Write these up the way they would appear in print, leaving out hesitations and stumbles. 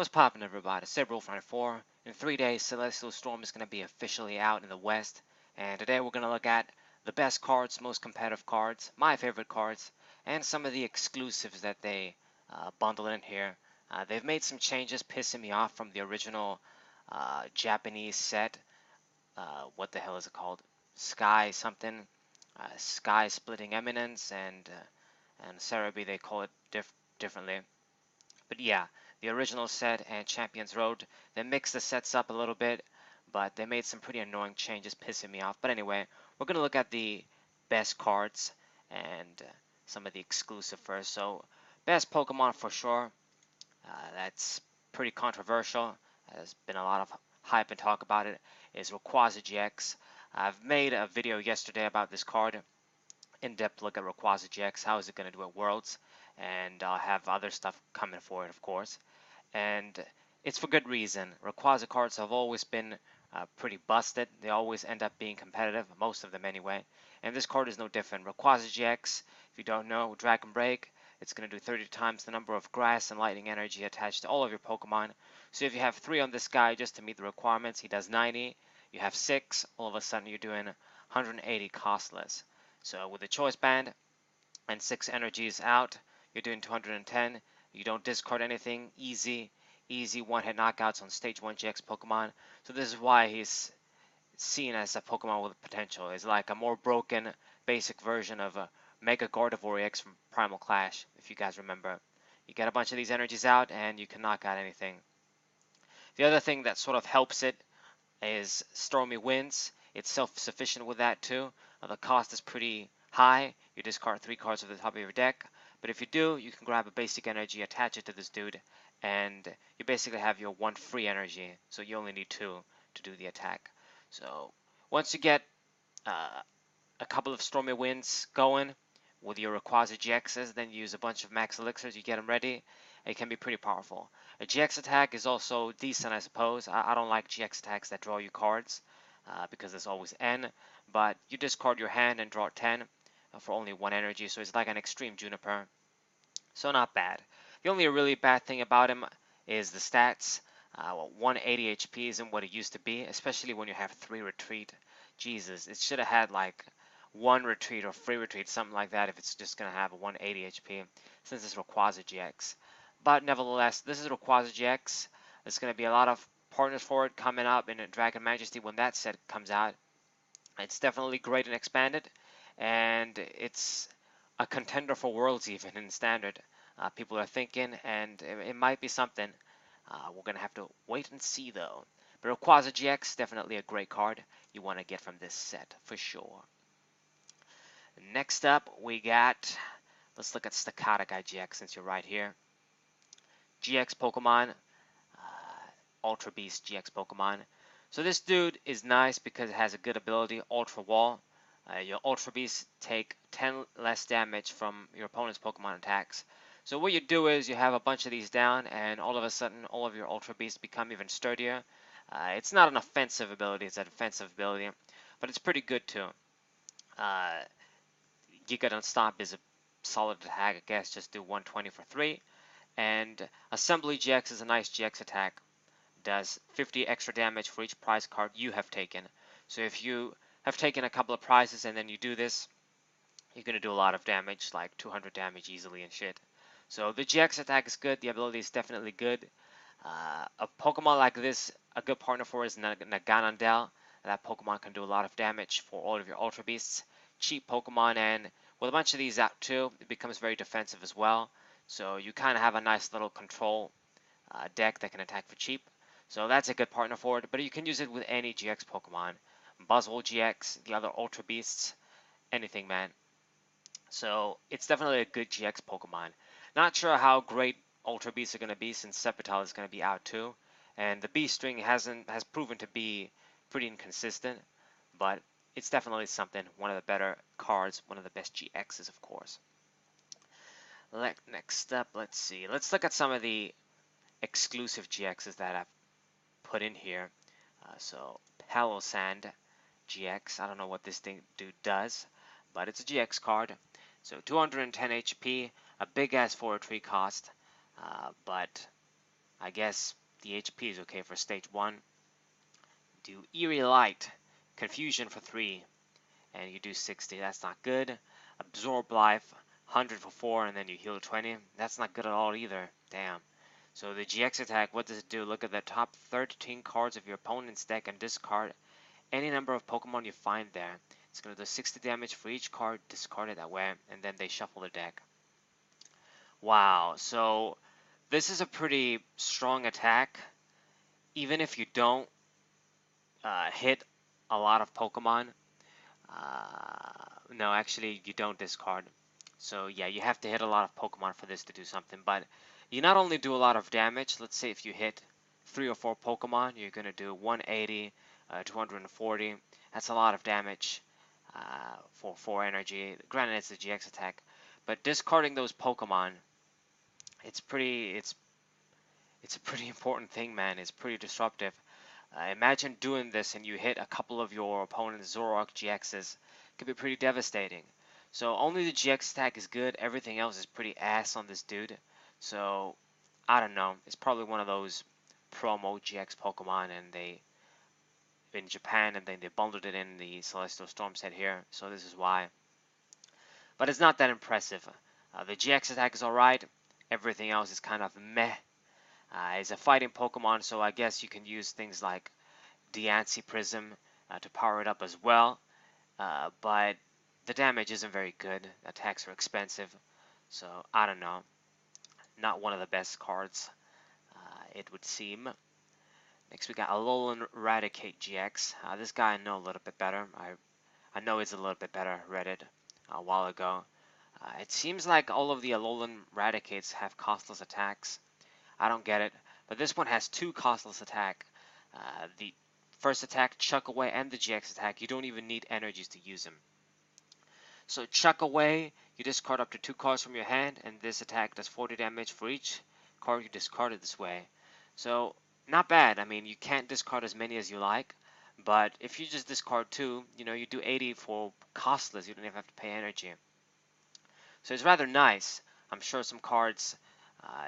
What's poppin', everybody? SibRule94. In 3 days, Celestial Storm is going to be officially out in the West, and today we're going to look at the best cards, most competitive cards, my favorite cards, and some of the exclusives that they bundle in here. They've made some changes pissing me off from the original Japanese set. What the hell is it called? Sky something. Sky Splitting Eminence, and Cerebi, they call it differently. But yeah, the original set and Champions Road, they mixed the sets up a little bit, but they made some pretty annoying changes pissing me off. But anyway, we're going to look at the best cards and some of the exclusive first. So, best Pokemon for sure. That's pretty controversial. There's been a lot of hype and talk about it. Is Rayquaza GX. I've made a video yesterday about this card. In-depth look at Rayquaza GX. How is it going to do at Worlds? And I'll have other stuff coming for it, of course. And it's for good reason. Rayquaza cards have always been pretty busted. They always end up being competitive, most of them anyway. And this card is no different. Rayquaza GX, if you don't know, Dragon Break, it's going to do 30 times the number of grass and lightning energy attached to all of your Pokemon. So if you have 3 on this guy just to meet the requirements, he does 90. You have 6, all of a sudden you're doing 180 costless. So with the Choice Band and 6 energies out, you're doing 210. You don't discard anything. Easy one-hit knockouts on Stage 1 GX Pokemon. So this is why he's seen as a Pokemon with potential. It's like a more broken, basic version of a Mega Gardevoir EX from Primal Clash, if you guys remember. You get a bunch of these energies out, and you can knock out anything. The other thing that sort of helps it is Stormy Winds. It's self-sufficient with that too. The cost is pretty high. You discard 3 cards off the top of your deck. But if you do, you can grab a basic energy, attach it to this dude, and you basically have your 1 free energy. So you only need 2 to do the attack. So once you get a couple of Stormy Winds going with your Rayquaza GXs, then you use a bunch of max elixirs, you get them ready. It can be pretty powerful. A GX attack is also decent, I suppose. I don't like GX attacks that draw you cards because there's always N, but you discard your hand and draw 10 for only 1 energy, so it's like an extreme Juniper. So not bad. The only really bad thing about him is the stats. 180 HP isn't what it used to be, especially when you have 3 retreat. Jesus, it should have had like 1 retreat or free retreat, something like that, if it's just going to have a 180 HP, since it's Rayquaza GX. But nevertheless, this is Rayquaza GX. There's going to be a lot of partners for it coming up in Dragon Majesty when that set comes out. It's definitely great and expanded, and it's a contender for Worlds even in Standard. People are thinking, and it might be something. We're going to have to wait and see, though. But Rayquaza GX, definitely a great card you want to get from this set, for sure. Next up, we got, let's look at Staccato Guy GX since you're right here. GX Pokemon, Ultra Beast GX Pokemon. So this dude is nice because it has a good ability, Ultra Wall. Your Ultra Beasts take 10 less damage from your opponent's Pokemon attacks. So what you do is you have a bunch of these down, and all of a sudden all of your Ultra Beasts become even sturdier. It's not an offensive ability, it's a defensive ability, but it's pretty good too. Giga Unstomp is a solid attack, I guess, just do 120 for 3. And Assembly GX is a nice GX attack. Does 50 extra damage for each prize card you have taken. So if you have taken a couple of prizes and then you do this, you're going to do a lot of damage, like 200 damage easily and shit. So the GX attack is good, the ability is definitely good. A Pokemon like this, a good partner for is Naganadel. That Pokemon can do a lot of damage for all of your Ultra Beasts. Cheap Pokemon, and with a bunch of these out too, it becomes very defensive as well. So you kind of have a nice little control deck that can attack for cheap. So that's a good partner for it, but you can use it with any GX Pokemon. Buzzwole GX, the other Ultra Beasts, anything, man. So it's definitely a good GX Pokemon. Not sure how great Ultra Beasts are going to be since Sceptile is going to be out too. And the Beast String has proven to be pretty inconsistent, but it's definitely something. One of the better cards, one of the best GXs, of course. Next up, let's see. Let's look at some of the exclusive GXs that I've put in here. So Palossand GX. I don't know what this dude does, but it's a GX card. So 210 HP, a big ass forestry cost, but I guess the HP is okay for stage 1. Do Eerie Light, Confusion for 3, and you do 60. That's not good. Absorb Life, 100 for 4, and then you heal 20. That's not good at all either. Damn. So the GX attack, what does it do? Look at the top 13 cards of your opponent's deck and discard any number of Pokemon you find there. It's going to do 60 damage for each card discarded that way, and then they shuffle the deck. Wow, so this is a pretty strong attack. Even if you don't hit a lot of Pokemon, no, actually you don't discard. So yeah, you have to hit a lot of Pokemon for this to do something, but you not only do a lot of damage. Let's say if you hit 3 or 4 Pokemon, you're going to do 180, 240. That's a lot of damage for 4 energy. Granted, it's a GX attack, but discarding those Pokemon, it's a pretty important thing, man. It's pretty disruptive. Imagine doing this and you hit a couple of your opponent's Zoroark GXs. It could be pretty devastating. So only the GX attack is good. Everything else is pretty ass on this dude. So I don't know. It's probably one of those promo GX Pokemon, and they in Japan, and then they bundled it in the Celestial Storm set here. So this is why. But it's not that impressive. The GX attack is alright. Everything else is kind of meh. It's a fighting Pokemon, so I guess you can use things like Diancie Prism to power it up as well. But the damage isn't very good. Attacks are expensive, so I don't know. Not one of the best cards, it would seem. Next we got Alolan Raticate GX. This guy I know a little bit better. I know it's a little bit better. Read it a while ago. It seems like all of the Alolan Raticates have costless attacks. I don't get it, but this one has 2 costless attack. The first attack, Chuck Away, and the GX attack, you don't even need energies to use them. So Chuck Away, you discard up to 2 cards from your hand, and this attack does 40 damage for each card you discarded this way. So not bad. I mean, you can't discard as many as you like, but if you just discard 2, you do 80 for costless. You don't even have to pay energy. So it's rather nice. I'm sure some cards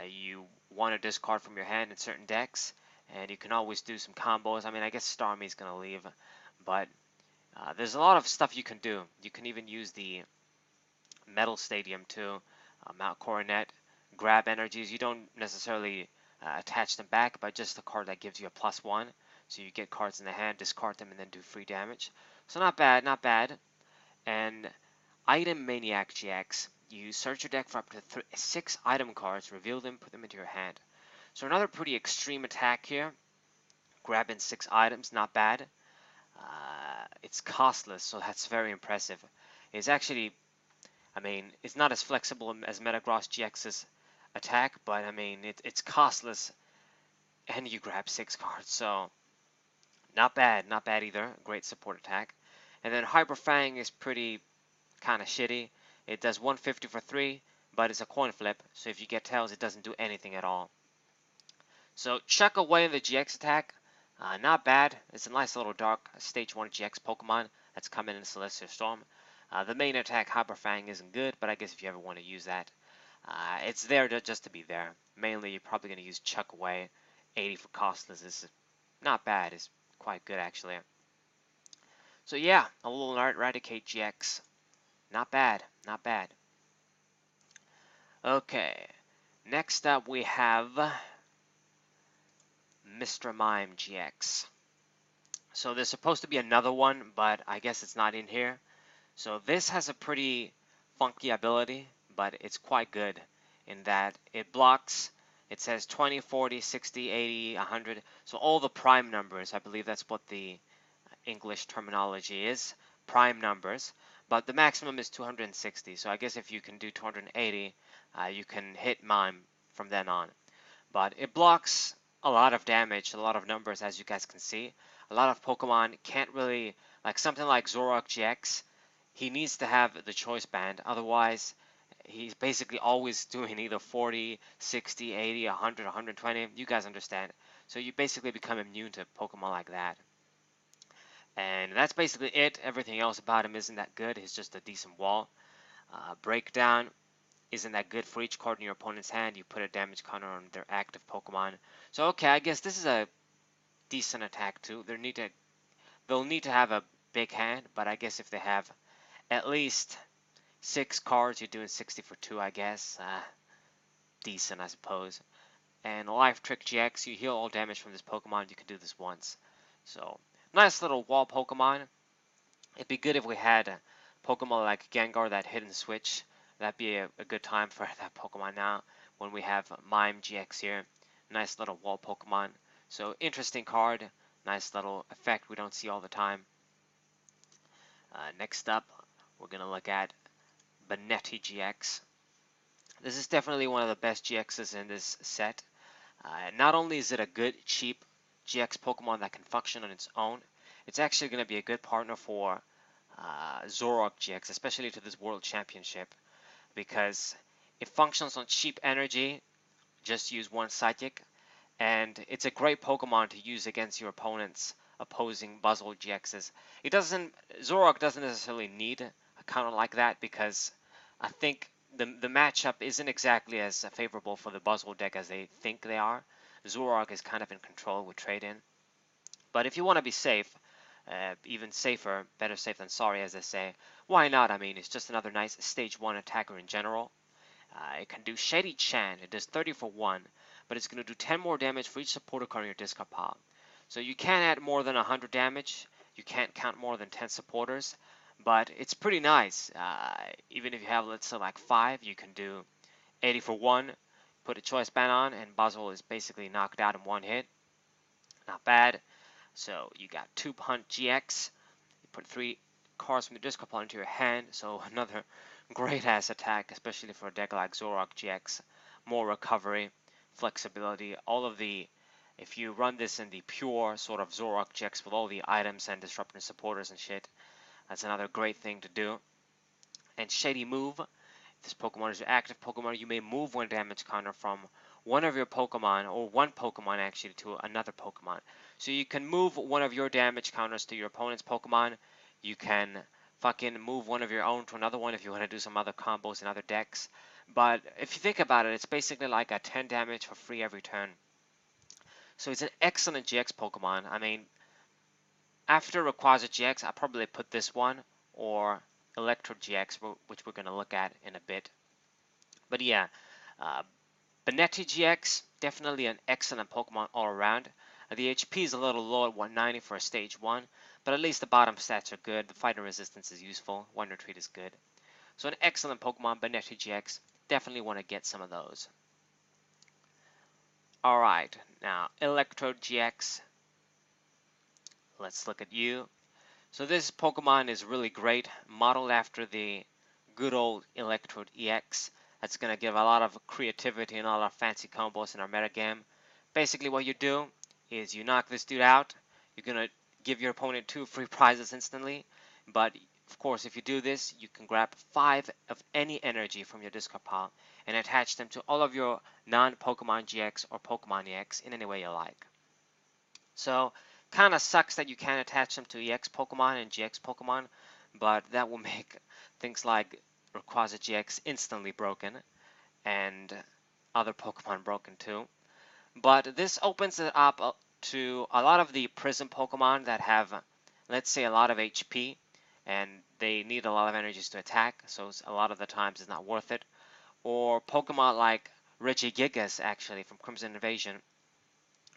you want to discard from your hand in certain decks, and you can always do some combos. I mean, I guess Starmie's going to leave, but there's a lot of stuff you can do. You can even use the Metal Stadium too, Mount Coronet, grab energies. You don't necessarily attach them back, but just a card that gives you a +1. So you get cards in the hand, discard them, and then do free damage. So not bad, not bad. And Item Maniac GX. You search your deck for up to 6 item cards, reveal them, put them into your hand. So another pretty extreme attack here. Grabbing 6 items, not bad. It's costless, so that's very impressive. It's actually, I mean, it's not as flexible as Metagross GX's attack, but I mean, it's costless, and you grab 6 cards, so not bad either. Great support attack. And then Hyper Fang is pretty kind of shitty. It does 150 for 3, but it's a coin flip, so if you get tails, it doesn't do anything at all. So Chuck Away in the GX attack, not bad. It's a nice little dark Stage 1 GX Pokemon that's coming in Celestial Storm. The main attack, Hyper Fang, isn't good, but I guess if you ever want to use that, it's there just to be there. Mainly, you're probably going to use Chuck Away. 80 for costless is not bad. It's quite good, actually. So yeah, Alolan Raticate GX. Not bad, not bad. Okay, next up we have Mr. Mime GX. So there's supposed to be another one, but I guess it's not in here. So this has a pretty funky ability, but it's quite good in that it blocks, it says 20, 40, 60, 80, 100. So all the prime numbers, I believe that's what the English terminology is, prime numbers. But the maximum is 260, so I guess if you can do 280, you can hit Mime from then on. But it blocks a lot of damage, a lot of numbers, as you guys can see. A lot of Pokemon can't really, like something like Zoroark GX, he needs to have the choice band, otherwise he's basically always doing either 40, 60, 80, 100, 120, you guys understand. So you basically become immune to Pokemon like that. And that's basically it. Everything else about him isn't that good. He's just a decent wall. Breakdown isn't that good. For each card in your opponent's hand, you put a damage counter on their active Pokemon. So okay, I guess this is a decent attack too. They'll need to have a big hand, but I guess if they have at least 6 cards, you're doing 60 for 2, I guess. Decent, I suppose. And Life Trick GX, you heal all damage from this Pokemon. You can do this once. So, nice little wall Pokemon. It'd be good if we had a Pokemon like Gengar that hidden switch. That'd be a good time for that Pokemon now when we have Mime GX here. Nice little wall Pokemon. So, interesting card. Nice little effect we don't see all the time. Next up, we're going to look at Banette GX. This is definitely one of the best GXs in this set. Not only is it a good, cheap GX Pokemon that can function on its own, it's actually going to be a good partner for Zoroark GX, especially to this World Championship, because it functions on cheap energy, just use one Psychic, and it's a great Pokemon to use against your opponent's opposing Buzzwole GXs. Zoroark doesn't necessarily need a counter like that because I think the matchup isn't exactly as favorable for the Buzzwole deck as they think they are. Zoroark is kind of in control with trade-in. But if you want to be safe, even safer, better safe than sorry as they say, why not? I mean, it's just another nice stage 1 attacker in general. It can do Shady Chan. It does 30 for 1, but it's going to do 10 more damage for each supporter card in your discard pile. So you can't add more than 100 damage. You can't count more than 10 supporters, but it's pretty nice. Even if you have, let's say, like 5, you can do 80 for 1, put a choice band on, and Buzzwole is basically knocked out in one hit. Not bad. So you got 2 Punt GX. You put 3 cards from the discard pile into your hand, so another great ass attack, especially for a deck like Zoroark GX. More recovery, flexibility, all of the. If you run this in the pure sort of Zoroark GX with all the items and disrupting supporters and shit, that's another great thing to do. And Shady Move. If this Pokemon is your active Pokemon, you may move one damage counter from one of your Pokemon, or one Pokemon actually, to another Pokemon. So you can move one of your damage counters to your opponent's Pokemon. You can fucking move one of your own to another one if you want to do some other combos in other decks. But if you think about it, it's basically like a 10 damage for free every turn. So it's an excellent GX Pokemon. I mean, after Rayquaza GX, I'll probably put this one or Electro GX, which we're going to look at in a bit. But yeah, Banette GX, definitely an excellent Pokemon all around. The HP is a little low at 190 for a stage 1, but at least the bottom stats are good. The fighting resistance is useful. One Retreat is good. So an excellent Pokemon, Banette GX. Definitely want to get some of those. Alright, now Electrode GX. Let's look at you. So this Pokemon is really great, modeled after the good old Electrode EX. That's going to give a lot of creativity and a lot of fancy combos in our metagame. Basically what you do is you knock this dude out. You're going to give your opponent 2 free prizes instantly. But of course, if you do this, you can grab 5 of any energy from your discard pile and attach them to all of your non-Pokemon GX or Pokemon EX in any way you like. So, kind of sucks that you can't attach them to EX Pokemon and GX Pokemon, but that will make things like Rayquaza GX instantly broken and other Pokemon broken too. But this opens it up to a lot of the Prism Pokemon that have, let's say, a lot of HP and they need a lot of energies to attack, so a lot of the times it's not worth it. Or Pokemon like Regigigas, actually, from Crimson Invasion,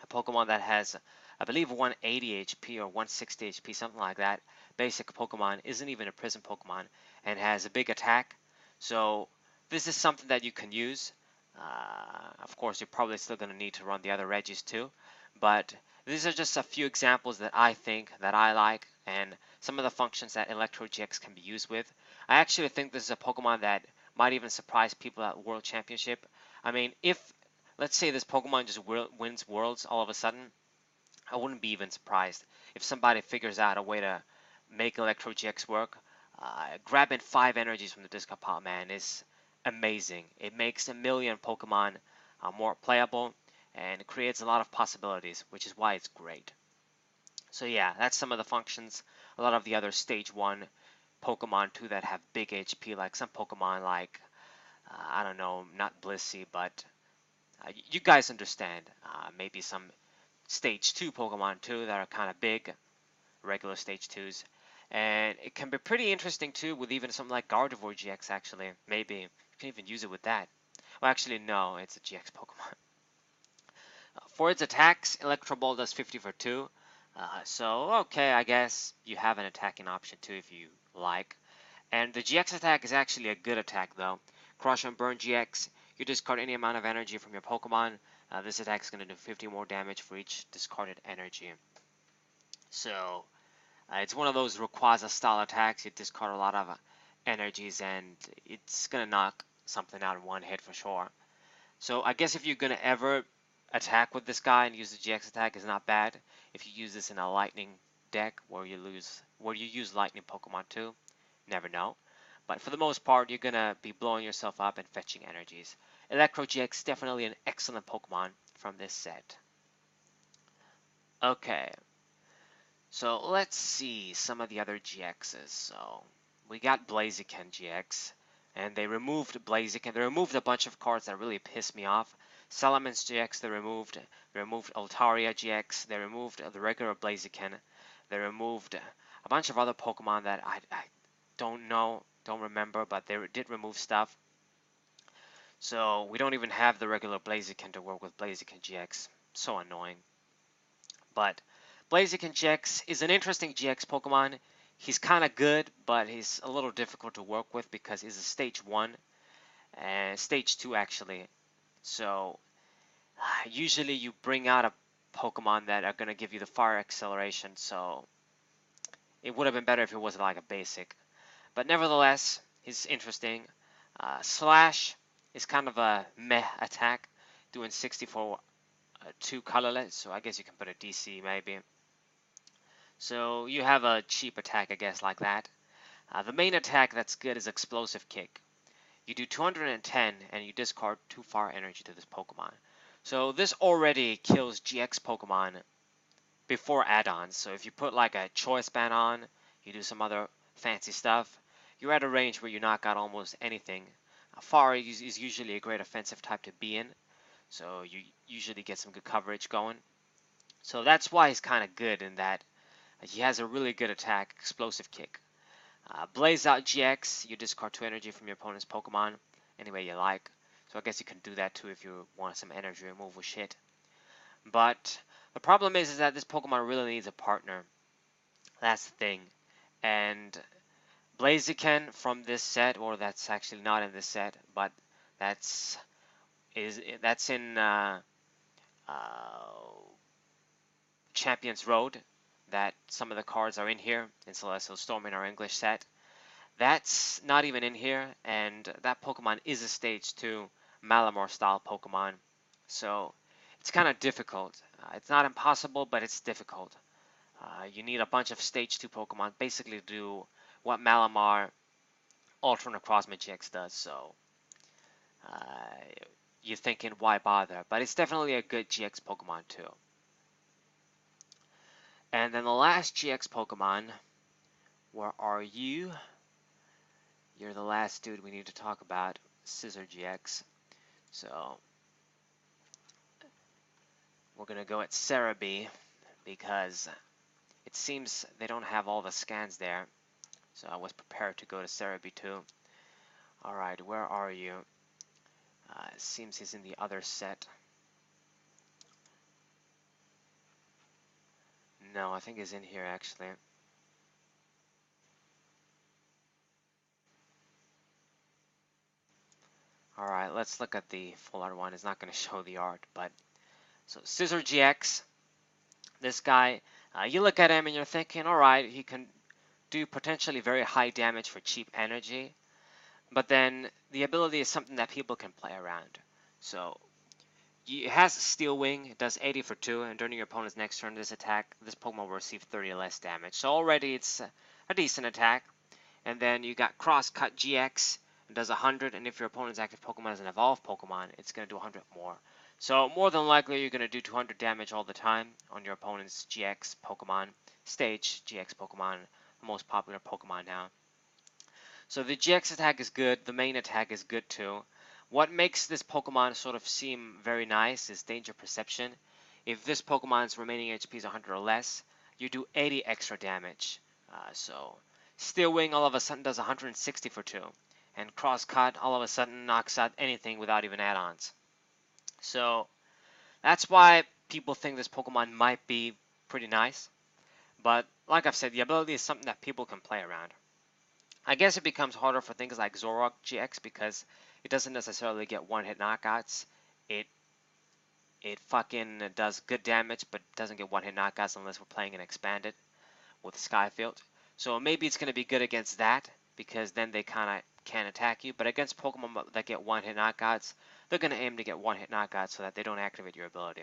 a Pokemon that has, I believe, 180 HP or 160 HP, something like that. Basic Pokemon, isn't even a Prism Pokemon, and has a big attack. So this is something that you can use. Of course, you're probably still going to need to run the other Regis too, but these are just a few examples that I think that I like, and some of the functions that Electro GX can be used with. I actually think this is a Pokemon that might even surprise people at World Championship. I mean, if, let's say, this Pokemon just wins Worlds all of a sudden, I wouldn't be even surprised if somebody figures out a way to make Electro GX work. Grabbing 5 energies from the discard pile, man, is amazing. It makes a million Pokemon more playable, and it creates a lot of possibilities, which is why it's great. So yeah, that's some of the functions. A lot of the other stage 1 Pokemon too that have big HP, like some Pokemon like I don't know, not Blissey, but you guys understand. Maybe some stage 2 Pokemon too that are kind of big, regular stage 2s. And it can be pretty interesting too with even something like Gardevoir GX actually. Maybe you can even use it with that. Well, actually, no, it's a GX Pokemon. For its attacks, Electro Ball does 50 for 2. So, okay, I guess you have an attacking option too if you like. And the GX attack is actually a good attack though. Crush and Burn GX, you discard any amount of energy from your Pokemon. This attack is going to do 50 more damage for each discarded energy. So, it's one of those Rayquaza style attacks. You discard a lot of energies and it's going to knock something out in one hit for sure. So I guess if you're going to ever attack with this guy and use the GX attack, is not bad. If you use this in a lightning deck where you use lightning Pokemon too, never know. But for the most part, you're going to be blowing yourself up and fetching energies. Electro GX definitely an excellent Pokemon from this set. Okay, so let's see some of the other GXs. So we got Blaziken GX, and they removed Blaziken. They removed a bunch of cards that really pissed me off. Salamence GX they removed. They removed Altaria GX. They removed the regular Blaziken. They removed a bunch of other Pokemon that I don't know, don't remember, but they did remove stuff. So we don't even have the regular Blaziken to work with Blaziken GX. So annoying. But Blaziken GX is an interesting GX Pokemon. He's kind of good, but he's a little difficult to work with because he's a stage 1 and stage 2 actually. So usually you bring out a Pokemon that are going to give you the fire acceleration, so it would have been better if it was like a basic. But nevertheless, he's interesting. Slash is kind of a meh attack, doing 60 for 2 colorless, so I guess you can put a DC maybe. So you have a cheap attack, I guess, like that. The main attack that's good is Explosive Kick. You do 210 and you discard 2 fire energy to this Pokemon. So this already kills GX Pokemon before add-ons. So if you put like a Choice Band on, you do some other fancy stuff, you're at a range where you knock out almost anything. Fire is usually a great offensive type to be in, so you usually get some good coverage going. So that's why he's kind of good in that he has a really good attack, Explosive Kick. Blaze Out GX, you discard 2 energy from your opponent's Pokemon any way you like. So I guess you can do that too if you want some energy removal shit. But the problem is that this Pokemon really needs a partner. That's the thing. And Blaziken from this set, or that's actually not in this set, but that's in Champions Road. That some of the cards are in here in Celestial Storm in our English set. That's not even in here, and that Pokemon is a stage 2 Malamar style Pokemon. So it's kind of difficult. It's not impossible, but it's difficult. You need a bunch of stage 2 Pokemon basically to do what Malamar Ultra Necrozma GX does. So you're thinking, why bother? But it's definitely a good GX Pokemon too. And then the last GX Pokemon, where are you? You're the last dude we need to talk about, Scizor GX. So we're going to go at Cerebi because it seems they don't have all the scans there. So I was prepared to go to Cerebi too. Alright, where are you? It seems he's in the other set. No, I think he's in here actually. Alright, let's look at the full art one. It's not going to show the art, but so Scizor GX, this guy, you look at him and you're thinking, alright, he can do potentially very high damage for cheap energy, but then the ability is something that people can play around. So it has Steel Wing, it does 80 for 2, and during your opponent's next turn, this Pokemon will receive 30 less damage. So already it's a decent attack. And then you got Crosscut GX, it does 100, and if your opponent's active Pokemon is an evolved Pokemon, it's going to do 100 more. So more than likely you're going to do 200 damage all the time on your opponent's GX Pokemon, stage GX Pokemon, the most popular Pokemon now. So the GX attack is good, the main attack is good too. What makes this Pokemon sort of seem very nice is danger perception. If this Pokemon's remaining HP is 100 or less, you do 80 extra damage. So Steel Wing all of a sudden does 160 for 2, and Cross Cut all of a sudden knocks out anything without even add-ons. So that's why people think this Pokemon might be pretty nice. But like I've said, the ability is something that people can play around. I guess it becomes harder for things like Zoroark GX because it doesn't necessarily get one-hit knockouts. It it fucking does good damage, but doesn't get one-hit knockouts unless we're playing an expanded with Skyfield. So maybe it's going to be good against that because then they kind of can attack you. But against Pokemon that get one-hit knockouts, they're going to aim to get one-hit knockouts so that they don't activate your ability.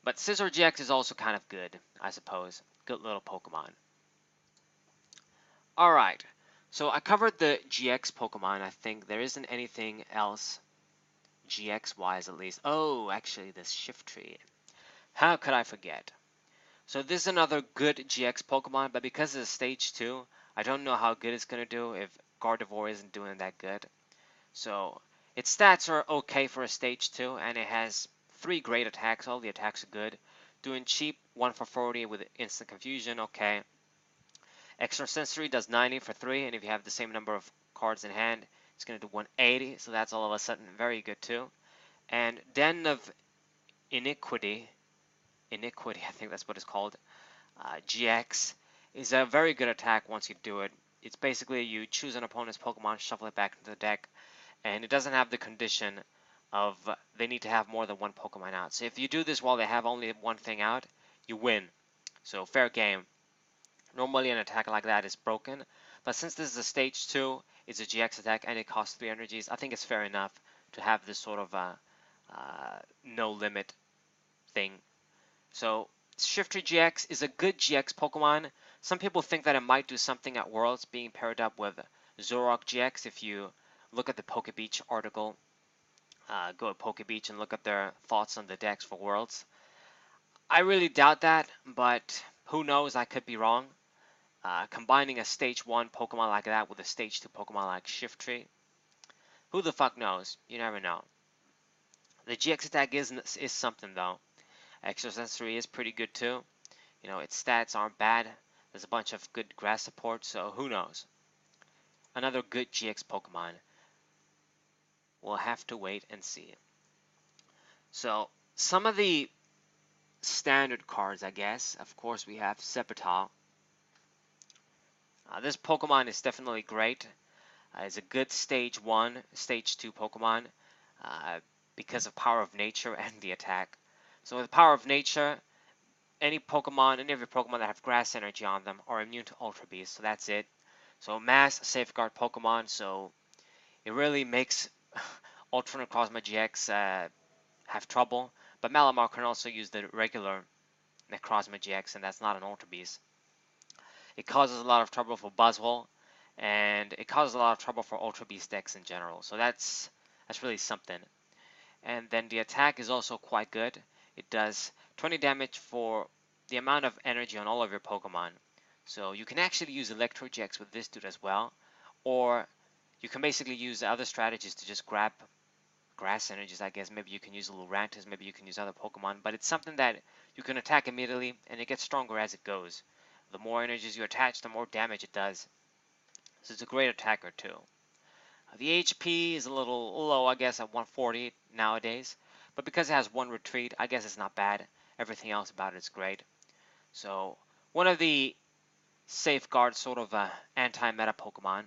But Scizor GX is also kind of good, I suppose. Good little Pokemon. Alright, so I covered the GX Pokemon. I think there isn't anything else GX-wise at least. Oh, actually this Shiftry. How could I forget? So this is another good GX Pokemon, but because it's stage 2, I don't know how good it's going to do if Gardevoir isn't doing that good. So its stats are okay for a stage 2, and it has 3 great attacks. All the attacks are good. Doing cheap, 1 for 40 with instant confusion, okay. Extrasensory does 90 for 3, and if you have the same number of cards in hand, it's going to do 180, so that's all of a sudden very good too. And Den of Iniquity, I think that's what it's called, GX, is a very good attack once you do it. It's basically you choose an opponent's Pokemon, shuffle it back into the deck, and it doesn't have the condition of they need to have more than one Pokemon out. So if you do this while they have only one thing out, you win. So fair game. Normally an attack like that is broken, but since this is a stage 2, it's a GX attack and it costs 3 energies, I think it's fair enough to have this sort of no limit thing. So Shiftry GX is a good GX Pokemon. Some people think that it might do something at Worlds being paired up with Zoroark GX. If you look at the PokeBeach article, go to PokeBeach and look at their thoughts on the decks for Worlds. I really doubt that, but who knows, I could be wrong. Combining a stage 1 Pokemon like that with a stage 2 Pokemon like Shiftry, who the fuck knows? You never know. The GX attack is something though. Extrasensory is pretty good too. You know, its stats aren't bad. There's a bunch of good grass support, so who knows? Another good GX Pokemon. We'll have to wait and see. So, some of the standard cards, I guess. Of course, we have Sceptile. This Pokemon is definitely great. It's a good stage 1, stage 2 Pokemon because of Power of Nature and the attack. So with Power of Nature, any of your Pokemon that have Grass Energy on them are immune to Ultra Beast, so that's it. So Mass Safeguard Pokemon, so it really makes Ultra Necrozma GX have trouble. But Malamar can also use the regular Necrozma GX, and that's not an Ultra Beast. It causes a lot of trouble for Buzzwole, and it causes a lot of trouble for Ultra Beast decks in general. So that's really something. And then the attack is also quite good. It does 20 damage for the amount of energy on all of your Pokemon. So you can actually use Electro GX with this dude as well, or you can basically use other strategies to just grab grass energies, I guess. Maybe you can use a Lurantis, maybe you can use other Pokemon, but it's something that you can attack immediately, and it gets stronger as it goes. The more energies you attach, the more damage it does. So it's a great attacker too. The HP is a little low, I guess, at 140 nowadays, but because it has one retreat, I guess it's not bad. Everything else about it is great. So one of the safeguard sort of anti-meta Pokemon.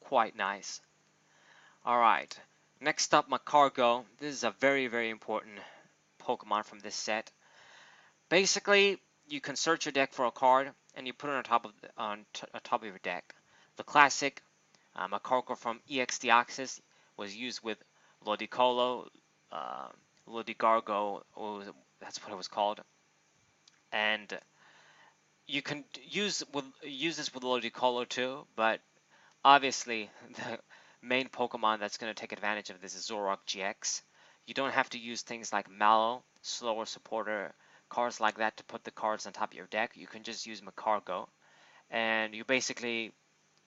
Quite nice. Alright, next up Magcargo. This is a very, very important Pokemon from this set. Basically, you can search your deck for a card and you put it on top of your deck. The classic Magcargo from EX Deoxys was used with Ludicolo, Ludigargo, that's what it was called. And you can use this with Ludicolo too, but obviously the main Pokemon that's going to take advantage of this is Zoroark GX. You don't have to use things like Mallow, slower supporter, cards like that to put the cards on top of your deck. You can just use Magcargo, and you basically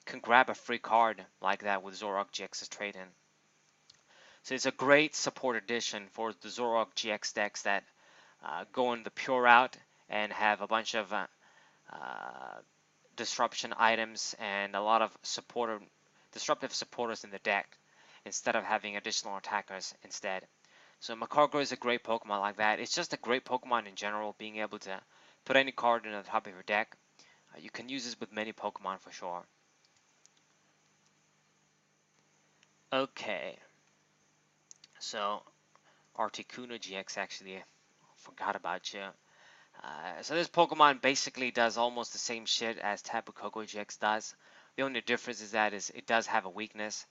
can grab a free card like that with Zoroark GX's trade-in. So it's a great support addition for the Zoroark GX decks that go in the pure route and have a bunch of uh, disruption items and a lot of disruptive supporters in the deck instead of having additional attackers instead. So Magcargo is a great Pokemon like that. It's just a great Pokemon in general, being able to put any card in the top of your deck. You can use this with many Pokemon for sure. Okay, so Articuno GX, actually, I forgot about you. So this Pokemon basically does almost the same shit as Tapu Koko GX does. The only difference is that it does have a weakness,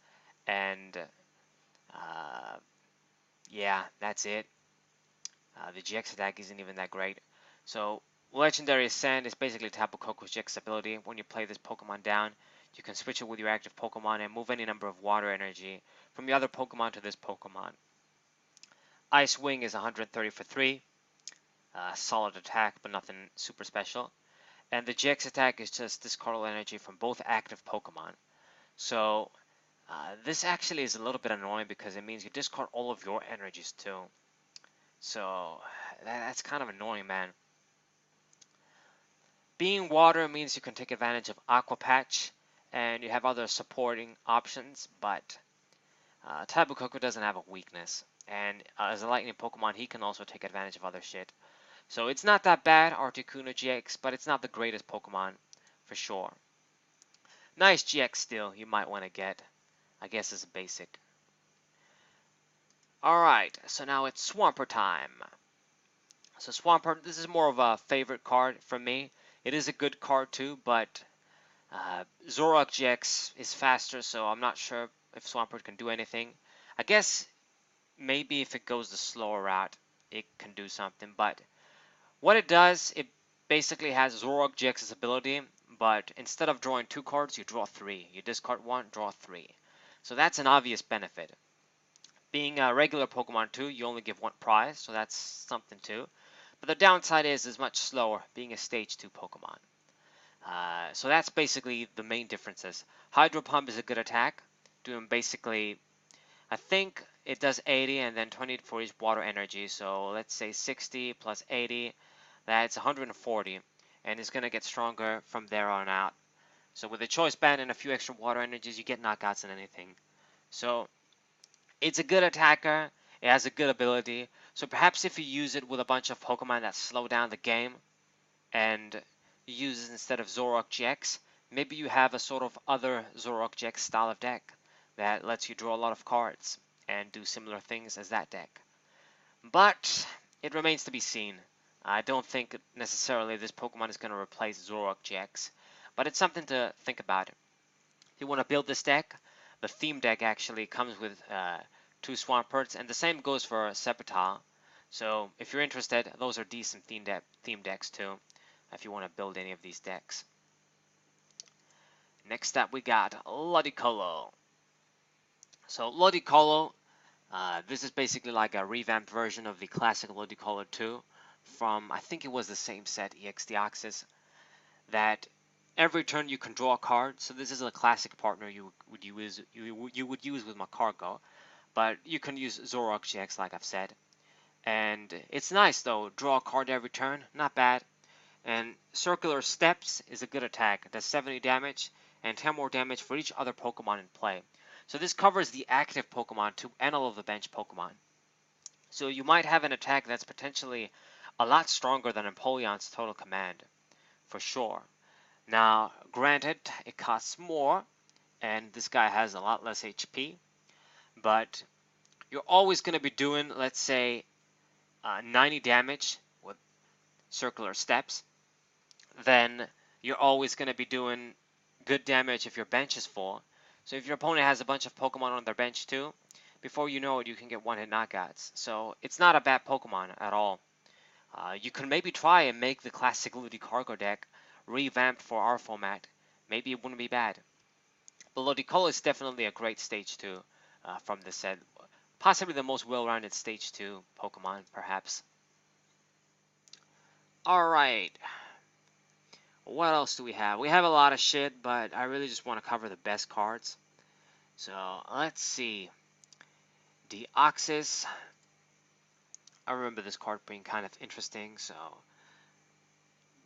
and uh, yeah, that's it. The GX attack isn't even that great. So Legendary Ascend is basically Tapu Koko's GX ability. When you play this Pokemon down, you can switch it with your active Pokemon and move any number of water energy from the other Pokemon to this Pokemon. Ice Wing is 130 for 3. Solid attack, but nothing super special. And the GX attack is just discard all energy from both active Pokemon. So this actually is a little bit annoying because it means you discard all of your energies too. So that's kind of annoying, man. Being water means you can take advantage of Aqua Patch, and you have other supporting options, but Tapu Koko doesn't have a weakness. And as a lightning Pokemon, he can also take advantage of other shit. So it's not that bad, Articuno GX, but it's not the greatest Pokemon, for sure. Nice GX still, you might want to get. I guess it's a basic. Alright, so now it's Swampert time. So Swampert, this is more of a favorite card for me. It is a good card too, but Zoroark GX is faster, so I'm not sure if Swampert can do anything. I guess maybe if it goes the slower route, it can do something, but what it does, it basically has Zoroark GX's ability, but instead of drawing 2 cards, you draw 3. You discard 1, draw 3. So that's an obvious benefit. Being a regular Pokemon too, you only give 1 prize, so that's something too. But the downside is it's much slower, being a Stage 2 Pokemon. So that's basically the main differences. Hydro Pump is a good attack, doing basically, I think it does 80 and then 20 for each water energy. So let's say 60 plus 80, that's 140, and it's going to get stronger from there on out. So with a choice band and a few extra water energies, you get knockouts and anything. So it's a good attacker. It has a good ability. So perhaps if you use it with a bunch of Pokemon that slow down the game, and you use it instead of Zoroark GX, maybe you have a sort of other Zoroark GX style of deck that lets you draw a lot of cards and do similar things as that deck. But it remains to be seen. I don't think necessarily this Pokemon is going to replace Zoroark GX, but it's something to think about. If you want to build this deck, the theme deck actually comes with 2 Swamperts, and the same goes for Sceptile. So if you're interested, those are decent theme decks too, if you want to build any of these decks. Next up we got Ludicolo. So Ludicolo, this is basically like a revamped version of the classic Ludicolo 2 from, I think it was the same set, EX Deoxys, that every turn you can draw a card. So this is a classic partner you would use with Magcargo, but you can use Zoroark GX like I've said. And it's nice though, draw a card every turn, not bad. And Circular Steps is a good attack. It does 70 damage and 10 more damage for each other Pokemon in play. So this covers the active Pokemon too and all of the bench Pokemon. So you might have an attack that's potentially a lot stronger than Empoleon's Total Command, for sure. Now, granted, it costs more, and this guy has a lot less HP, but you're always going to be doing, let's say, 90 damage with Circular Steps, then you're always going to be doing good damage if your bench is full. So if your opponent has a bunch of Pokemon on their bench too, before you know it, you can get one-hit knockouts. So it's not a bad Pokemon at all. You can maybe try and make the classic Ludicolo deck revamped for our format. Maybe it wouldn't be bad. But Ludicolo is definitely a great Stage 2 from this set. Possibly the most well-rounded Stage 2 Pokemon, perhaps. Alright. What else do we have? We have a lot of shit, but I really just want to cover the best cards. So, let's see. Deoxys. I remember this card being kind of interesting, so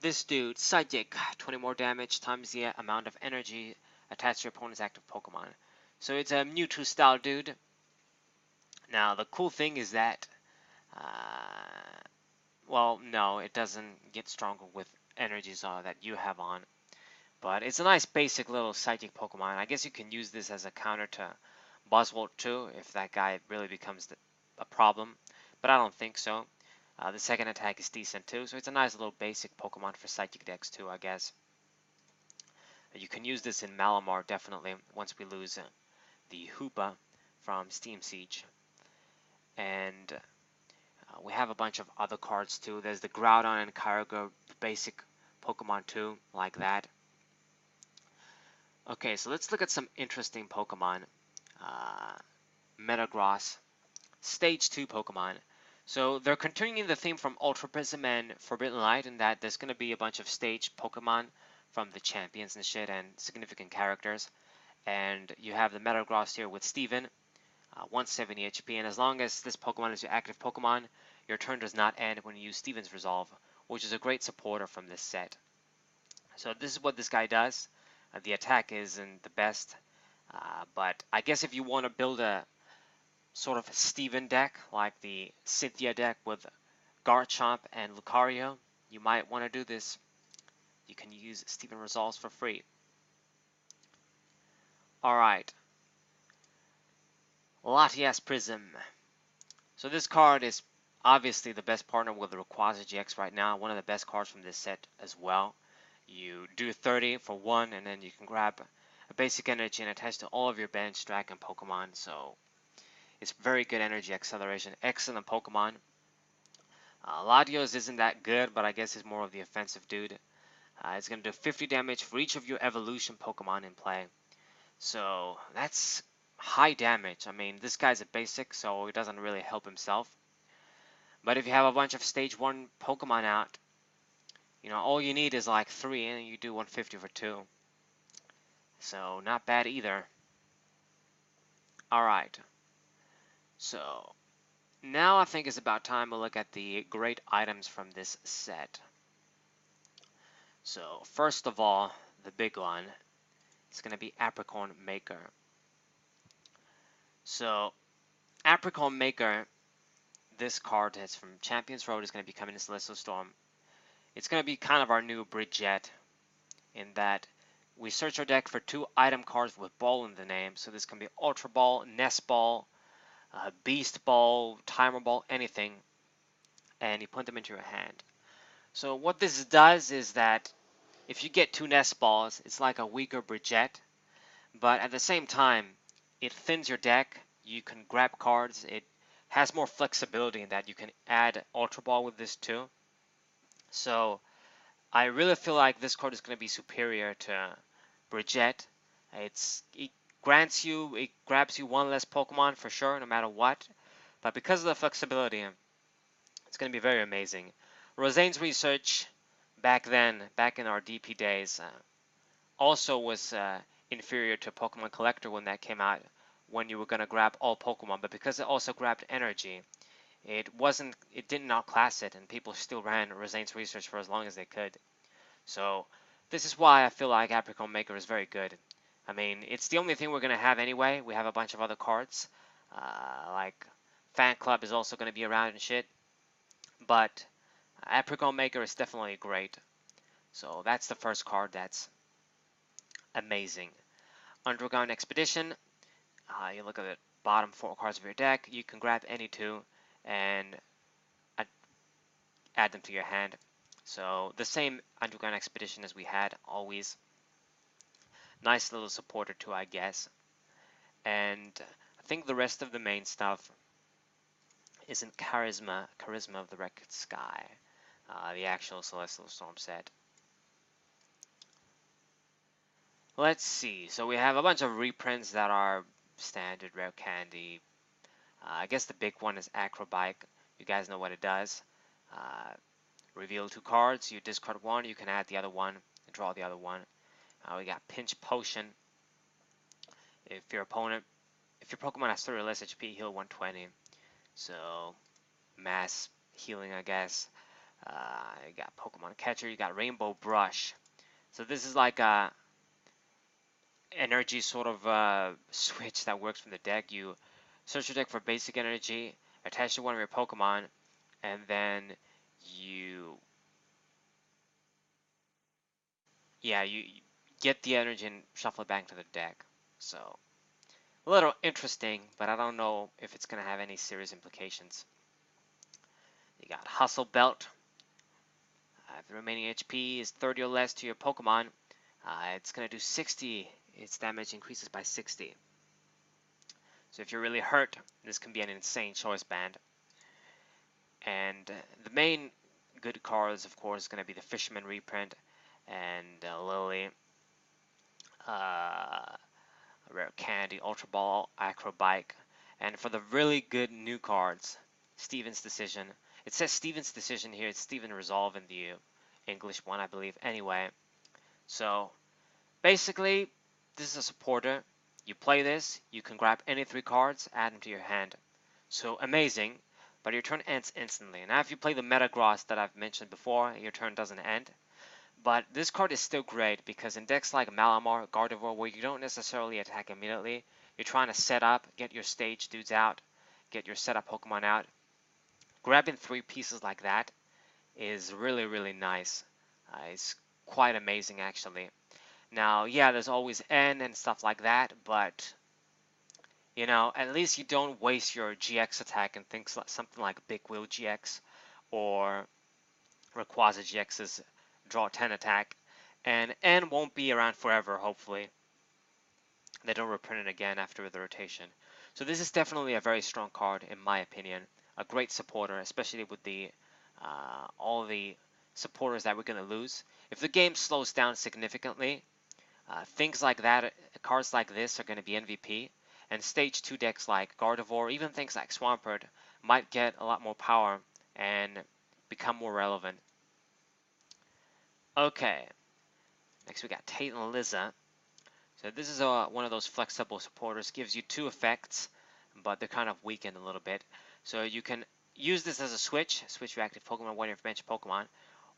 this dude, Psychic, 20 more damage times the amount of energy attached to your opponent's active Pokemon. So it's a Mewtwo style dude. Now the cool thing is that, well, no, it doesn't get stronger with energies that you have on. But it's a nice basic little Psychic Pokemon. I guess you can use this as a counter to Buzzwole too, if that guy really becomes a problem. But I don't think so. The second attack is decent too, so it's a nice little basic Pokemon for Psychic decks too, I guess. You can use this in Malamar definitely once we lose the Hoopa from Steam Siege. And we have a bunch of other cards too. There's the Groudon and Kyogre basic Pokemon too, like that. Okay, so let's look at some interesting Pokemon. Metagross, Stage 2 Pokemon. So they're continuing the theme from Ultra Prism and Forbidden Light in that there's going to be a bunch of stage Pokemon from the champions and shit and significant characters. And you have the Metagross here with Steven, 170 HP. And as long as this Pokemon is your active Pokemon, your turn does not end when you use Steven's Resolve, which is a great supporter from this set. So this is what this guy does. The attack isn't the best, but I guess if you want to build a sort of Steven deck, like the Cynthia deck with Garchomp and Lucario, you might want to do this. You can use Steven Resolves for free. Alright. Latias Prism. So this card is obviously the best partner with the Rayquaza GX right now, one of the best cards from this set as well. You do 30 for 1, and then you can grab a basic energy and attach to all of your bench Dragon Pokemon, so it's very good energy acceleration, excellent Pokemon. Latios isn't that good, but I guess he's more of the offensive dude. It's going to do 50 damage for each of your evolution Pokemon in play. So that's high damage. I mean, this guy's a basic, so he doesn't really help himself. But if you have a bunch of stage 1 Pokemon out, you know, all you need is like 3 and you do 150 for 2. So not bad either. Alright. So now I think it's about time to look at the great items from this set. So first of all, the big one, it's going to be Apricorn Maker. So Apricorn Maker, this card is from Champions Road, is going to be coming in Celestial Storm. It's going to be kind of our new Bridget in that we search our deck for 2 item cards with ball in the name. So this can be Ultra Ball, Nest Ball, Beast Ball, Timer Ball, anything. And you put them into your hand. So what this does is that if you get 2 Nest Balls, it's like a weaker Bridget. But at the same time, it thins your deck. You can grab cards. It has more flexibility in that you can add Ultra Ball with this too. So I really feel like this card is going to be superior to Bridget. It grabs you 1 less Pokemon for sure, no matter what. But because of the flexibility, it's going to be very amazing. Roseanne's research back then, back in our DP days, also was inferior to Pokemon Collector when that came out, when you were going to grab all Pokemon. But because it also grabbed energy, it didn't outclass it, and people still ran Roseanne's research for as long as they could. So this is why I feel like Apricorn Maker is very good. I mean, it's the only thing we're going to have anyway. We have a bunch of other cards, like Fan Club is also going to be around and shit. But Apricorn Maker is definitely great. So that's the first card that's amazing. Underground Expedition. You look at the bottom 4 cards of your deck. You can grab any 2 and add them to your hand. So the same Underground Expedition as we had always. Nice little supporter too, I guess. And I think the rest of the main stuff is in Charisma of the Wrecked Sky, the actual Celestial Storm set. Let's see. So we have a bunch of reprints that are standard, rare candy. I guess the big one is Acrobike. You guys know what it does. Reveal 2 cards. You discard 1. You can add the other one and draw the other one. We got Pinch Potion. If if your Pokemon has 30 or less HP, heal 120. So mass healing, I guess. You got Pokemon Catcher, you got Rainbow Brush. So this is like a energy sort of switch that works from the deck. You search your deck for basic energy, attach to one of your Pokemon, and then you, you get the energy and shuffle it back to the deck. So a little interesting, but I don't know if it's going to have any serious implications. You got Hustle Belt. If the remaining HP is 30 or less to your Pokemon, it's going to do 60. Its damage increases by 60. So if you're really hurt, this can be an insane choice band. And the main good cards, of course, is going to be the Fisherman reprint and Lily, Rare Candy, Ultra Ball, Acrobike. And for the really good new cards, Steven's Decision. It says Steven's Decision here. It's Steven Resolve in the English one, I believe. Anyway, so basically, this is a supporter. You play this, you can grab any 3 cards, add them to your hand. So amazing, but your turn ends instantly. Now if you play the Metagross that I've mentioned before, your turn doesn't end. But this card is still great because in decks like Malamar, Gardevoir, where you don't necessarily attack immediately, you're trying to set up, get your stage dudes out, get your setup Pokemon out. Grabbing 3 pieces like that is really, really nice. It's quite amazing actually. Now, yeah, there's always N and stuff like that, but at least you don't waste your GX attack and things like something like Big Wheel GX or Rayquaza GX's Draw 10 attack. And N won't be around forever, hopefully. They don't reprint it again after the rotation. So this is definitely a very strong card, in my opinion. A great supporter, especially with the all the supporters that we're going to lose. If the game slows down significantly, things like that, cards like this are going to be MVP. And stage 2 decks like Gardevoir, even things like Swampert, might get a lot more power and become more relevant. Okay, next we got Tate and Liza. So this is one of those flexible supporters. Gives you 2 effects, but they're kind of weakened a little bit. So you can use this as a switch your active Pokemon, one of your bench Pokemon,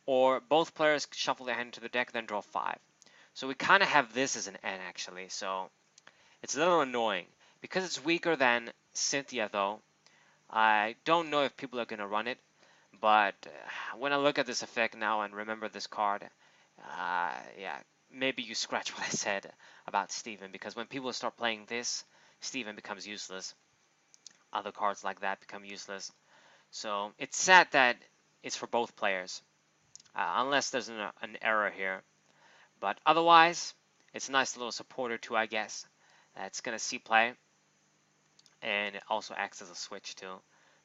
or both players shuffle their hand into the deck, then draw 5. So we kind of have this as an N actually, so it's a little annoying. Because it's weaker than Cynthia though, I don't know if people are going to run it, but when I look at this effect now and remember this card, yeah, maybe you scratch what I said about Steven, because when people start playing this, Steven becomes useless. Other cards like that become useless. So it's sad that it's for both players, unless there's an error here. But otherwise, it's a nice little supporter too, I guess. It's going to see play, and it also acts as a switch too.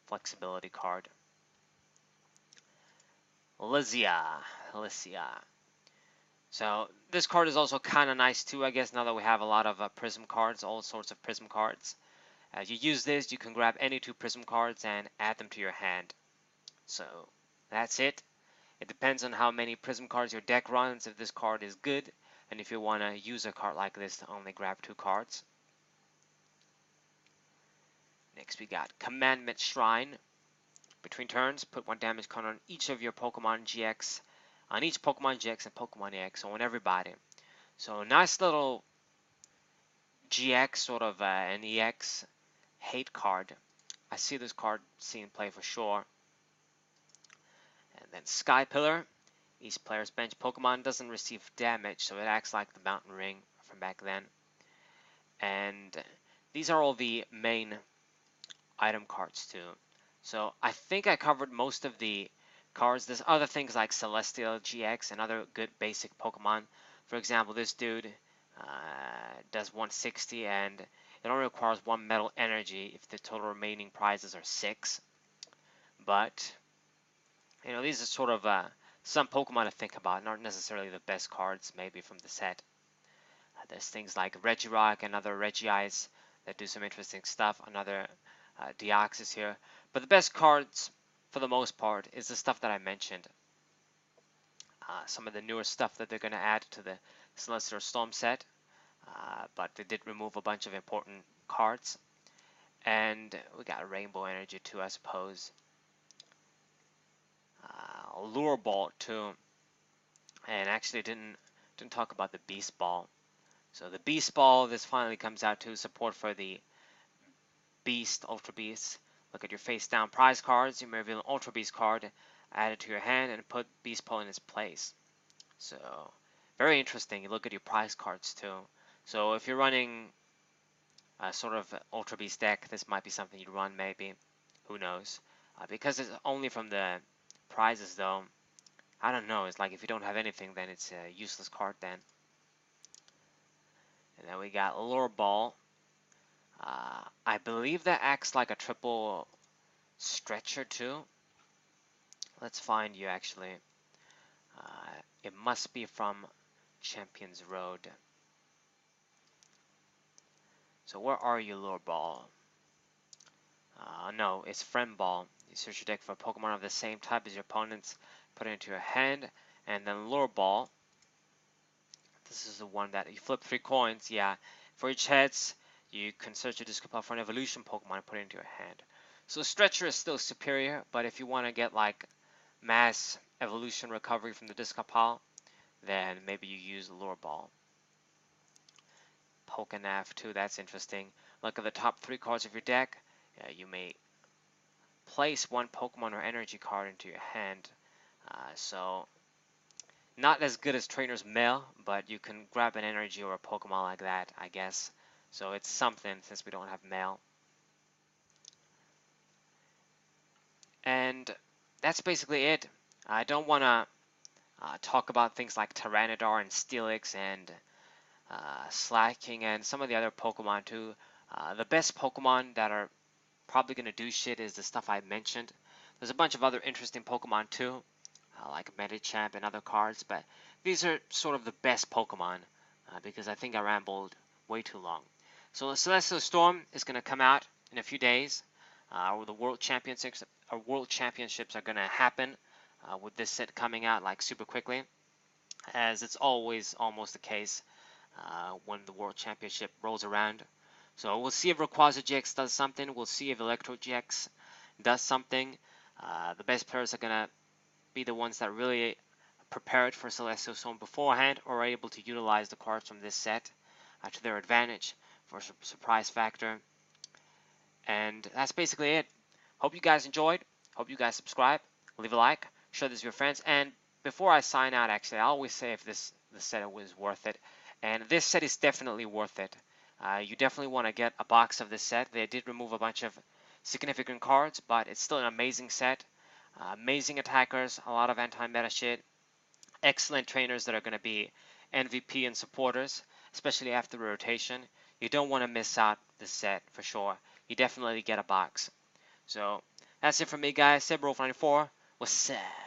Flexibility card. Lysia. So this card is also kind of nice too, I guess, now that we have a lot of Prism cards, all sorts of Prism cards. You use this, you can grab any 2 Prism cards and add them to your hand. So that's it. It depends on how many Prism cards your deck runs, if this card is good, and if you want to use a card like this to only grab 2 cards. Next we got Commandment Shrine. Between turns, put 1 damage card on each of your Pokemon GX, on each Pokemon GX and Pokemon EX, so on everybody. So nice little GX, sort of an EX hate card. I see this card seeing play for sure. And then Sky Pillar. Each player's bench Pokemon doesn't receive damage, so it acts like the Mountain Ring from back then. And these are all the main item cards too. So I think I covered most of the cards. There's other things like Celestial GX and other good basic Pokemon. For example, this dude does 160 and it only requires 1 metal energy if the total remaining prizes are 6. But these are sort of some Pokemon to think about, not necessarily the best cards maybe from the set. There's things like Regirock and other Regis that do some interesting stuff, another Deoxys here. But the best cards, for the most part, is the stuff that I mentioned. Some of the newer stuff that they're going to add to the Celestial Storm set, but they did remove a bunch of important cards. And we got Rainbow Energy too, I suppose. Lure Ball too. And actually didn't talk about the Beast Ball. So the Beast Ball, this finally comes out to support for the Beast, Ultra Beast. Look at your face down prize cards. You may reveal an Ultra Beast card, add it to your hand, and put Beast Ball in its place. So very interesting. You look at your prize cards too. So if you're running a sort of Ultra Beast deck, this might be something you'd run maybe. Who knows? Because it's only from the prizes though, I don't know. It's like if you don't have anything, then it's a useless card then. And then we got Lure Ball. I believe that acts like a triple stretcher too. Let's find you actually. It must be from Champions Road. So where are you, Lure Ball? No, it's Friend Ball. You search your deck for a Pokemon of the same type as your opponent's, put it into your hand, and then Lure Ball. This is the one that you flip 3 coins. Yeah, for each heads, you can search your discard pile for an evolution Pokemon and put it into your hand. So Stretcher is still superior, but if you want to get like mass evolution recovery from the discard pile, then maybe you use Lure Ball. Pokénav too, that's interesting. Look at the top 3 cards of your deck. You may place 1 Pokemon or energy card into your hand. So not as good as Trainer's Mail, but you can grab an energy or a Pokemon like that, I guess. So it's something since we don't have Mail. And that's basically it. I don't want to talk about things like Tyranitar and Steelix and Slaking and some of the other Pokemon too. The best Pokemon that are probably going to do shit is the stuff I mentioned. There's a bunch of other interesting Pokemon too, like Medicham and other cards, but these are sort of the best Pokemon because I think I rambled way too long. So the Celestial Storm is going to come out in a few days. The World Championships are going to happen with this set coming out like super quickly, as it's always almost the case when the World Championship rolls around. So we'll see if Rayquaza GX does something. We'll see if Electro GX does something. The best players are going to be the ones that really prepared for Celestial Storm beforehand or are able to utilize the cards from this set to their advantage for surprise factor. And that's basically it. Hope you guys enjoyed. Hope you guys subscribe. Leave a like. Share this with your friends. And before I sign out, actually, I always say if the set was worth it. And this set is definitely worth it. You definitely want to get a box of this set. They did remove a bunch of significant cards, but it's still an amazing set. Amazing attackers, a lot of anti-meta shit. Excellent trainers that are going to be MVP and supporters, especially after the rotation. You don't want to miss out this set for sure. You definitely get a box. So that's it from me, guys. SebRolf94. What's up?